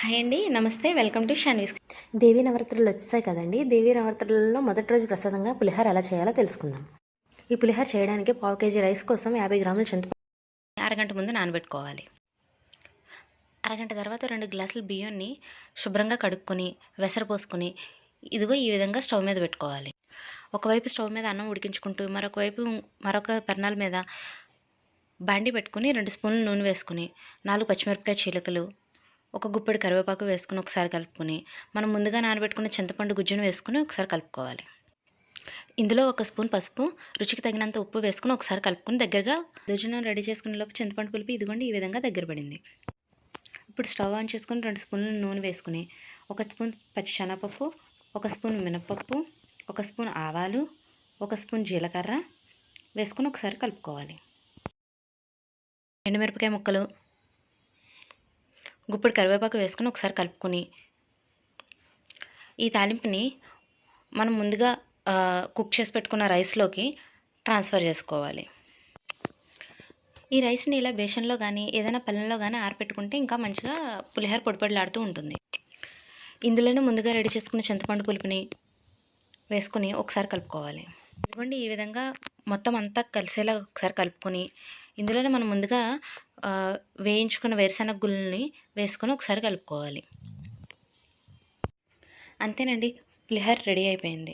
Hi అండి. నమస్తే. Welcome to షాన్వీస్. దేవీ నవరాత్రులు వచ్చేసాయి కదండి. దేవీ నవరాత్రులలో మొదటి రోజు ప్రసాదంగా పులిహోర ఎలా చేయాలో తెలుసుకుందాం. ఈ పులిహోర చేయడానికి పావు కేజీ రైస్ కోసం 50 గ్రాముల చింతపండు అరగంట ముందు నానబెట్టుకోవాలి. అరగంట తర్వాత 2 గ్లాసుల బియ్యాన్ని శుభ్రంగా కడుక్కొని వెసరు పోసుకొని ఇదిగో ఈ విధంగా స్టవ్ మీద పెట్టుకోవాలి. ఒకవైపు స్టవ్ మీద అన్నం ఉడికించుకుంటూ మరొక పెర్నాల మీద బాండి పెట్టుకుని 2 స్పూన్లు నూనె వేసుకుని 4 పచ్చిమిరపకాయ చీలికలు, ఒక గుప్పెడు కరివేపాకు వేసుకుని ఒకసారి కలుపుకొని మనం ముందుగా నానబెట్టుకున్న చింతపండు గుజ్జును వేసుకుని ఒకసారి కలుపుకోవాలి. ఇందులో 1 స్పూన్ పసుపు, రుచికి తగినంత ఉప్పు వేసుకుని ఒకసారి కలుపుకొని దగ్గరగా దోజనం రెడీ చేసుకునే లోపు చింతపండు పులుపు ఇదిగోండి ఈ విధంగా దగ్గర పడింది. ఇప్పుడు స్టవ్ ఆన్ చేసుకుని 2 స్పూన్ల నూనె వేసుకుని 1 స్పూన్ పచ్చి శనగపప్పు, 1 స్పూన్ మినపప్పు, 1 స్పూన్ ఆవాలు, 1 స్పూన్ జీలకర్ర వేసుకుని ఒకసారి కలుపుకోవాలి. ఎండుమిరపకాయ ముక్కలు, గుప్పెడు కరివేపాకు వేసుకుని ఒకసారి కలుపుకొని ఈ తాలింపుని మనం ముందుగా కుక్ చేసి పెట్టుకున్న రైస్లోకి ట్రాన్స్ఫర్ చేసుకోవాలి. ఈ రైస్ని ఇలా బేషన్లో కానీ ఏదైనా పళ్ళెంలో కానీ ఆరపెట్టుకుంటే ఇంకా మంచిగా పులిహోర పొడిలాడుతూ ఉంటుంది. ఇందులోనే ముందుగా రెడీ చేసుకున్న చింతపండు పులుపుని వేసుకుని ఒకసారి కలుపుకోవాలి. ఇదిగోండి ఈ విధంగా మొత్తం అంతా కలిసేలా ఒకసారి కలుపుకొని ఇందులోనే మనం ముందుగా వేయించుకున్న వేరుశనగ గుళ్ళని వేసుకొని ఒకసారి కలుపుకోవాలి. అంతేనండి, పులిహోర రెడీ అయిపోయింది.